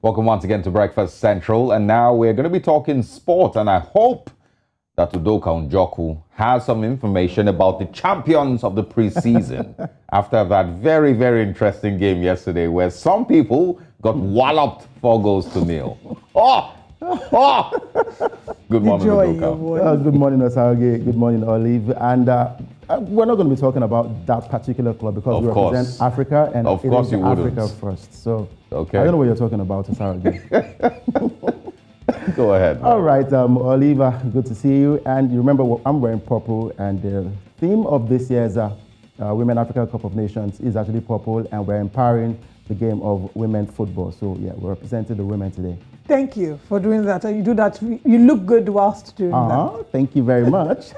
Welcome once again to Breakfast Central, and now we're going to be talking sport, and I hope that Udoka Njoku has some information about the champions of the preseason after that very, very interesting game yesterday where some people got walloped 4-0. Oh! Oh! Good morning, Udoka. Good morning, Osage. Good morning, Olive. And we're not going to be talking about that particular club because we represent Africa, and of course you wouldn't. Africa first. So okay. I don't know what you're talking about, Osage. Go ahead. All right, Oliva, good to see you. And you remember I'm wearing purple, and the theme of this year's Women Africa Cup of Nations is actually purple, and we're empowering the game of women football. So yeah, we're representing the women today. Thank you for doing that. And you do that. You look good whilst doing that. Thank you very much.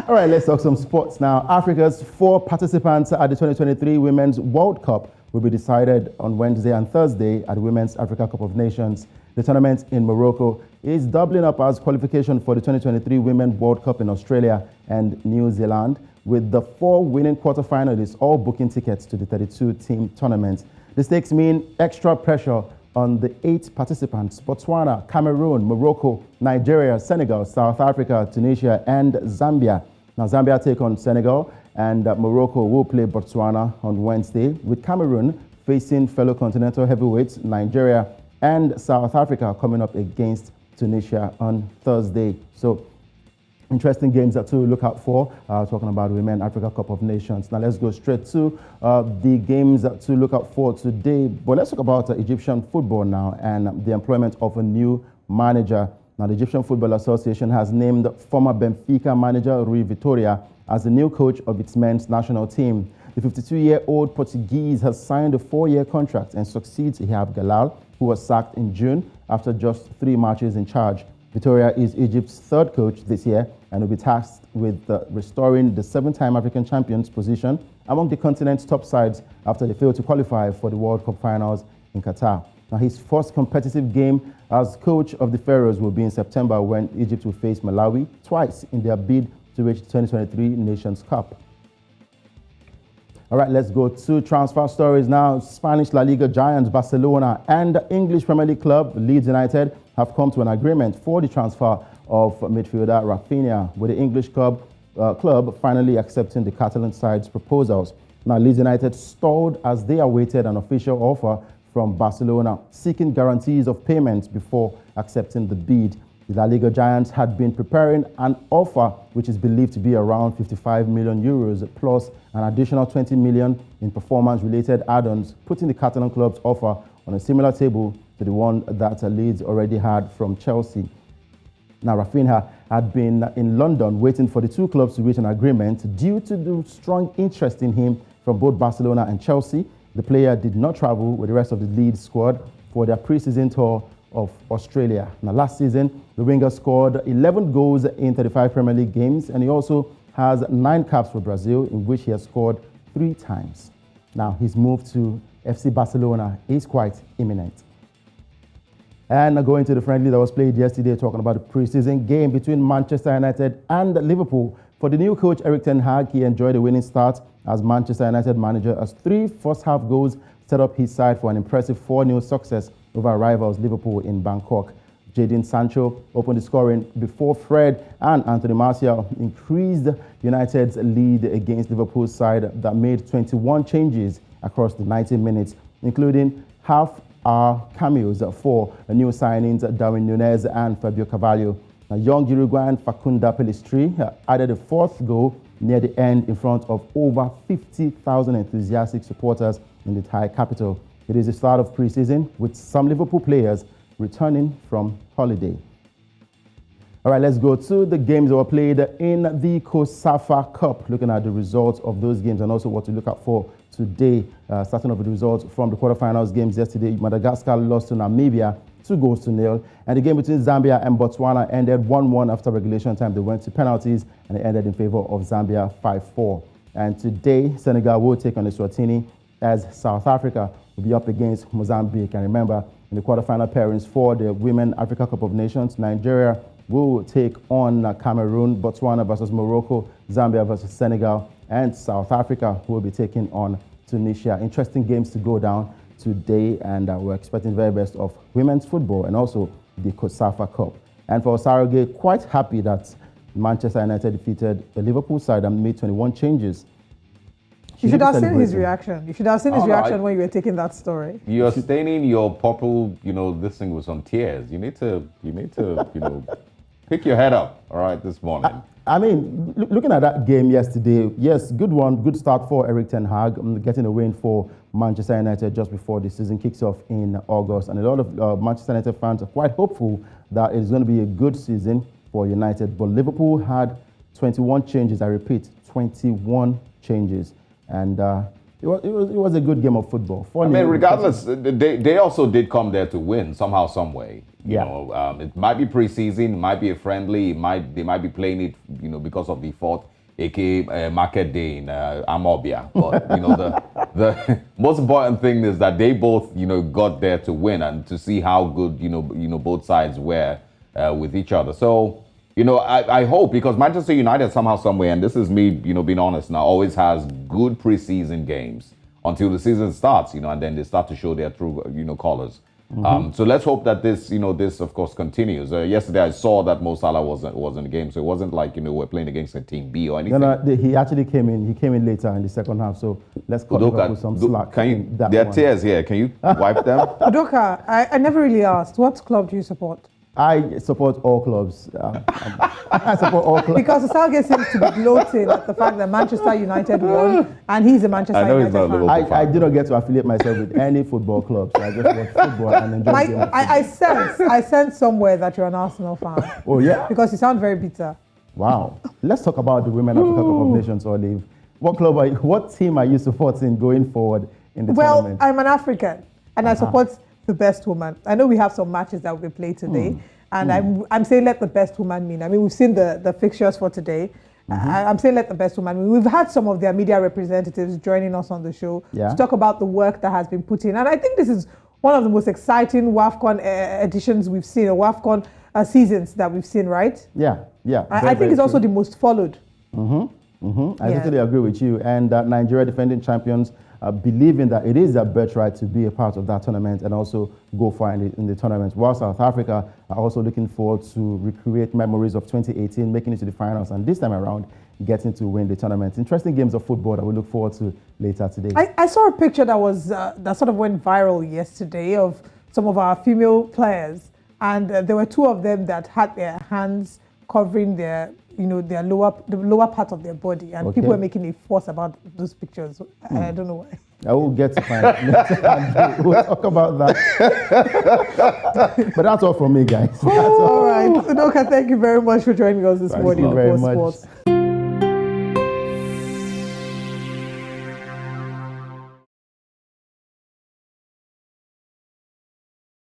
All right, let's talk some sports now. Africa's 4 participants at the 2023 Women's World Cup will be decided on Wednesday and Thursday at the Women's Africa Cup of Nations. The tournament in Morocco is doubling up as qualification for the 2023 Women's World Cup in Australia and New Zealand, with the 4 winning quarterfinalists all booking tickets to the 32-team tournament. The stakes mean extra pressure on the 8 participants: Botswana, Cameroon, Morocco, Nigeria, Senegal, South Africa, Tunisia, and Zambia. Now, Zambia take on Senegal, and Morocco will play Botswana on Wednesday, with Cameroon facing fellow continental heavyweights Nigeria and South Africa coming up against Tunisia on Thursday. So, interesting games to look out for, talking about Women Africa Cup of Nations. Now let's go straight to the games to look out for today. But let's talk about Egyptian football now and the employment of a new manager. Now the Egyptian Football Association has named former Benfica manager Rui Vitória as the new coach of its men's national team. The 52-year-old Portuguese has signed a 4-year contract and succeeds Ihab Galal, who was sacked in June after just 3 matches in charge. Vitória is Egypt's 3rd coach this year and will be tasked with restoring the 7-time African champions position among the continent's top sides after they failed to qualify for the World Cup finals in Qatar. Now, his first competitive game as coach of the Pharaohs will be in September, when Egypt will face Malawi twice in their bid to reach the 2023 Nations Cup. All right, let's go to transfer stories now. Spanish La Liga giants Barcelona and English Premier League club Leeds United have come to an agreement for the transfer of midfielder Rafinha, with the English club finally accepting the Catalan side's proposals. Now, Leeds United stalled as they awaited an official offer from Barcelona, seeking guarantees of payment before accepting the bid. The La Liga giants had been preparing an offer which is believed to be around 55 million euros plus an additional 20 million in performance-related add-ons, putting the Catalan club's offer on a similar table to the one that Leeds already had from Chelsea. Now, Rafinha had been in London waiting for the 2 clubs to reach an agreement due to the strong interest in him from both Barcelona and Chelsea. The player did not travel with the rest of the Leeds squad for their pre-season tour of Australia. Now, last season, the winger scored 11 goals in 35 Premier League games, and he also has 9 caps for Brazil, in which he has scored 3 times. Now, his move to FC Barcelona is quite imminent. And going to the friendly that was played yesterday, talking about the pre-season game between Manchester United and Liverpool. For the new coach, Erik ten Hag, he enjoyed a winning start as Manchester United manager, as 3 first-half goals set up his side for an impressive 4-0 success over rivals Liverpool in Bangkok. Jadon Sancho opened the scoring before Fred and Anthony Martial increased United's lead against Liverpool's side that made 21 changes across the 90 minutes, including half-hour cameos for new signings Darwin Núñez and Fabio Carvalho. Now, young Uruguayan Facunda Pellistri added a 4th goal near the end in front of over 50,000 enthusiastic supporters in the Thai capital. It is the start of pre-season, with some Liverpool players returning from holiday. All right, let's go to the games that were played in the COSAFA Cup, looking at the results of those games and also what to look out for today. Starting off with the results from the quarterfinals games yesterday, Madagascar lost to Namibia 2-0, and the game between Zambia and Botswana ended 1-1 after regulation time. They went to penalties, and it ended in favor of Zambia 5-4. And today, Senegal will take on Eswatini, as South Africa will be up against Mozambique. And remember, in the quarterfinal pairings for the Women Africa Cup of Nations, Nigeria will take on Cameroon, Botswana versus Morocco, Zambia versus Senegal, and South Africa will be taking on Tunisia. Interesting games to go down today, and we're expecting the very best of women's football and also the COSAFA Cup. And for Sarogate, quite happy that Manchester United defeated the Liverpool side and made 21 changes. You should have seen his reaction. You should have seen his reaction when you were taking that story. You're staining your purple, this thing with some tears. You need to, pick your head up, all right, this morning. I mean, looking at that game yesterday, yes, good one, good start for Erik ten Hag, getting a win for Manchester United just before the season kicks off in August. And a lot of Manchester United fans are quite hopeful that it's going to be a good season for United. But Liverpool had 21 changes, I repeat, 21 changes. And it was a good game of football. Funny, regardless, they also did come there to win somehow, some way. It might be preseason, it might be a friendly, they might be playing it, because of the fourth, aka market day in Amobia. But the most important thing is that they both, got there to win and to see how good, both sides were with each other. So. I hope, because Manchester United somehow, somewhere, and this is me, being honest now, always has good preseason games until the season starts, and then they start to show their true, colors. So let's hope that this, this of course continues. Yesterday I saw that Mo Salah wasn't in the game, so it wasn't like we're playing against a team B or anything. No, he actually came in. He came in later in the second half. So let's cut Udoka some slack. There are tears here. Can you wipe them? Udoka, I never really asked. What club do you support? I support all clubs. I support all clubs. Because Salge seems to be gloating at the fact that Manchester United won, and he's a Manchester United fan. I do not get to affiliate myself with any football club, so I just watch football and enjoy the game. I sense somewhere that you're an Arsenal fan. Oh, yeah? Because you sound very bitter. Wow. Let's talk about the Women Africa Cup of Nations, Olive. What team are you supporting going forward in the tournament? Well, I'm an African, and I support the best woman. I know we have some matches that will be played today, and I'm saying let the best woman win. I mean, we've seen the fixtures for today. I'm saying let the best woman win. We've had some of their media representatives joining us on the show to talk about the work that has been put in. And I think this is one of the most exciting WAFCON editions we've seen, or WAFCON seasons that we've seen, right? Yeah. I think it's also the most followed. I totally agree with you. And Nigeria defending champions believing that it is their birthright to be a part of that tournament and also go far in the tournament. While South Africa are also looking forward to recreate memories of 2018, making it to the finals, and this time around, getting to win the tournament. Interesting games of football that we look forward to later today. I saw a picture that was that sort of went viral yesterday of some of our female players, and there were two of them that had their hands covering their the lower part of their body, and people were making a fuss about those pictures. I don't know why. I will get to find it. We'll talk about that. But that's all from me, guys. All right. Udoka, thank you very much for joining us this morning. Thank you very much. Sports.